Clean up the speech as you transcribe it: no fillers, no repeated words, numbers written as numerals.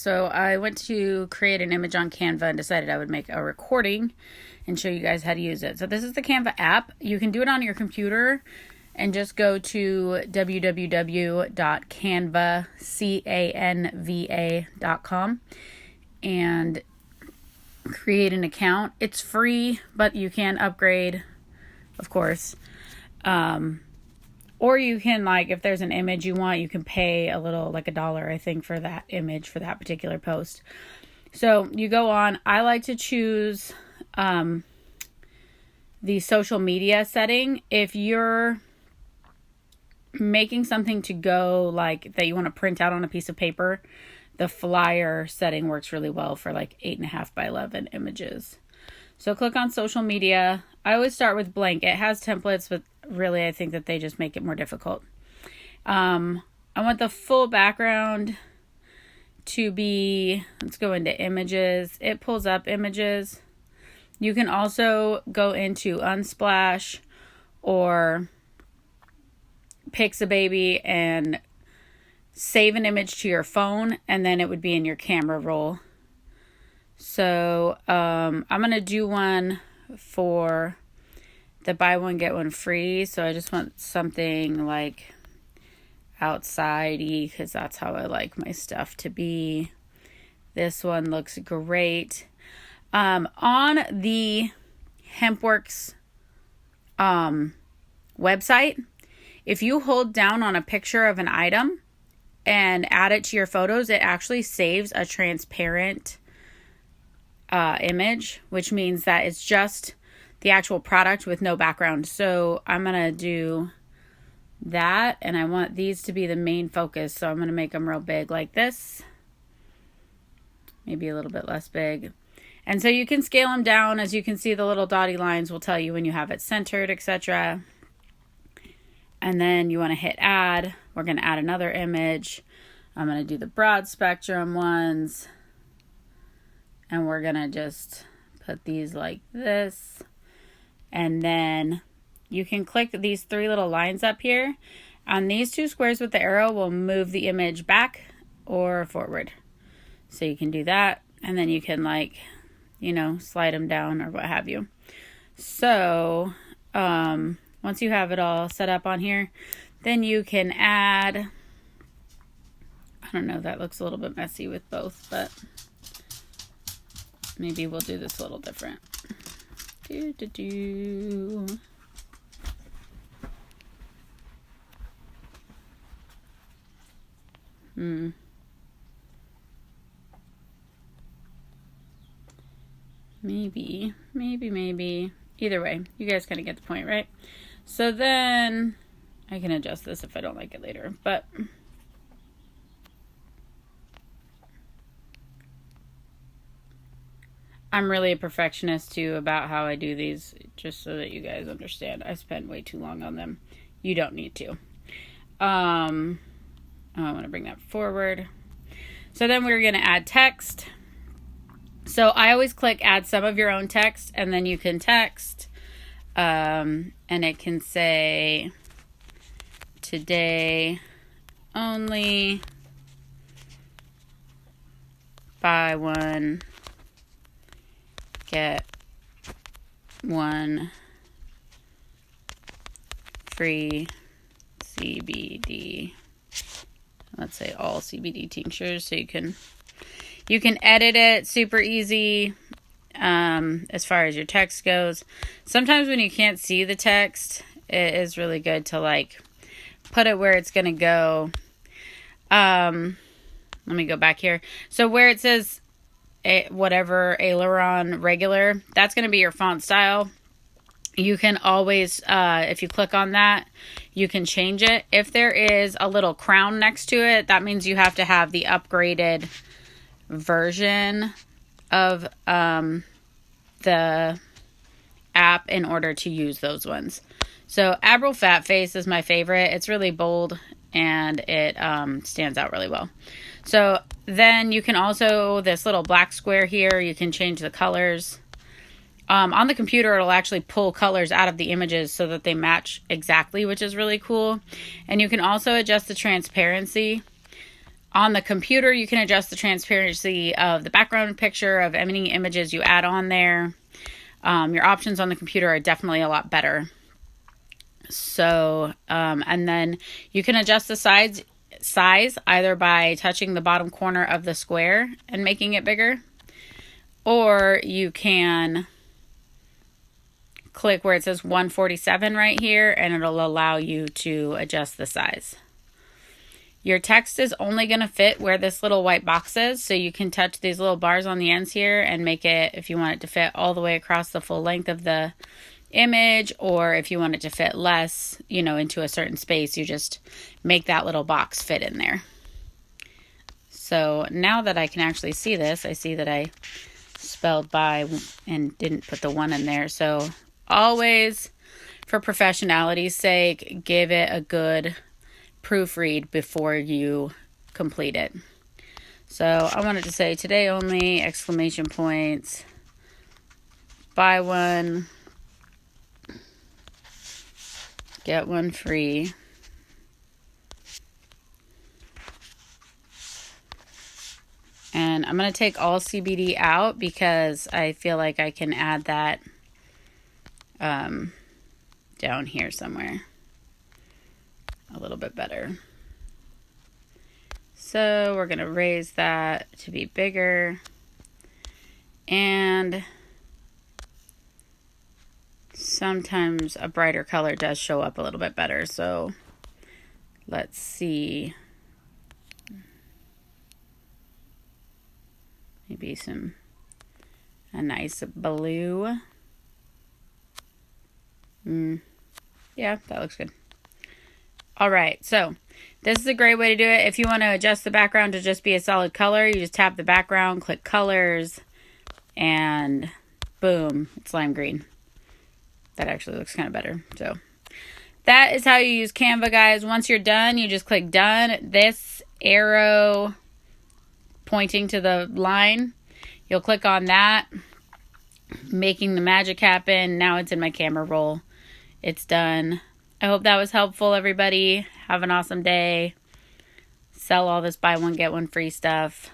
So I went to create an image on Canva and decided I would make a recording and show you guys how to use it. So this is the Canva app. You can do it on your computer and just go to www.canva.com and create an account. It's free, but you can upgrade, of course. Or you can, if there's an image you want, you can pay a little, like $1, I think, for that image, for that particular post. So you go on. I like to choose the social media setting. If you're making something to go, that you want to print out on a piece of paper, the flyer setting works really well for 8.5 by 11 images. So click on social media. I always start with blank. It has templates, but really I think that they just make it more difficult. I want the full background to be, let's go into images. It pulls up images. You can also go into Unsplash or Pixababy and save an image to your phone, and then it would be in your camera roll. So I'm going to do one for the buy one, get one free. So I just want something outside-y because that's how I like my stuff to be. This one looks great. On the Hempworks website, if you hold down on a picture of an item and add it to your photos, it actually saves a transparent image, which means that it's just the actual product with no background. So I'm going to do that, and I want these to be the main focus. So I'm going to make them real big like this, maybe a little bit less big. And so you can scale them down. As you can see, the little dotty lines will tell you when you have it centered, etc. And then you want to hit add. We're going to add another image. I'm going to do the broad spectrum ones. And we're going to just put these like this. And then you can click these 3 little lines up here. On these 2 squares with the arrow will move the image back or forward. So you can do that. And then you can slide them down or what have you. So once you have it all set up on here, then you can add, I don't know, that looks a little bit messy with both, but maybe we'll do this a little different. Maybe. Either way, you guys kind of get the point, right? So then I can adjust this if I don't like it later, but I'm really a perfectionist too about how I do these, just so that you guys understand. I spend way too long on them. You don't need to. I want to bring that forward. So then we're going to add text. So I always click add some of your own text, and then you can text, and it can say today only, buy one, get one free CBD. Let's say all CBD tinctures. So you can edit it super easy as far as your text goes. Sometimes when you can't see the text, it is really good to put it where it's going to go. Let me go back here. So where it says whatever aileron regular, that's going to be your font style. You can always, if you click on that, you can change it. If there is a little crown next to it, that means you have to have the upgraded version of the app in order to use those ones. So Abril Fat Face is my favorite. It's really bold and it stands out really well. So then you can also, this little black square here, you can change the colors. On the computer, it'll actually pull colors out of the images so that they match exactly, which is really cool. And you can also adjust the transparency. On the computer, you can adjust the transparency of the background picture of any images you add on there. Your options on the computer are definitely a lot better. So, and then you can adjust the size either by touching the bottom corner of the square and making it bigger, or you can click where it says 147 right here and it'll allow you to adjust the size. Your text is only going to fit where this little white box is, so you can touch these little bars on the ends here and make it, if you want it to fit all the way across the full length of the image, or if you want it to fit less, you know, into a certain space, you just make that little box fit in there. So now that I can actually see this, I see that I spelled by and didn't put the 1 in there. So always, for professionality's sake, give it a good proofread before you complete it. So I wanted to say today only, exclamation points, buy one, get one free. And I'm going to take all CBD out because I feel like I can add that down here somewhere a little bit better. So we're going to raise that to be bigger. And sometimes a brighter color does show up a little bit better. So let's see. Maybe a nice blue. Yeah, that looks good. All right, so this is a great way to do it. If you want to adjust the background to just be a solid color, you just tap the background, click colors, and boom, it's lime green. That actually looks kind of better. So that is how you use Canva, guys. Once you're done, you just click done. This arrow pointing to the line, you'll click on that, making the magic happen. Now it's in my camera roll. It's done. I hope that was helpful, everybody. Have an awesome day. Sell all this buy one, get one free stuff.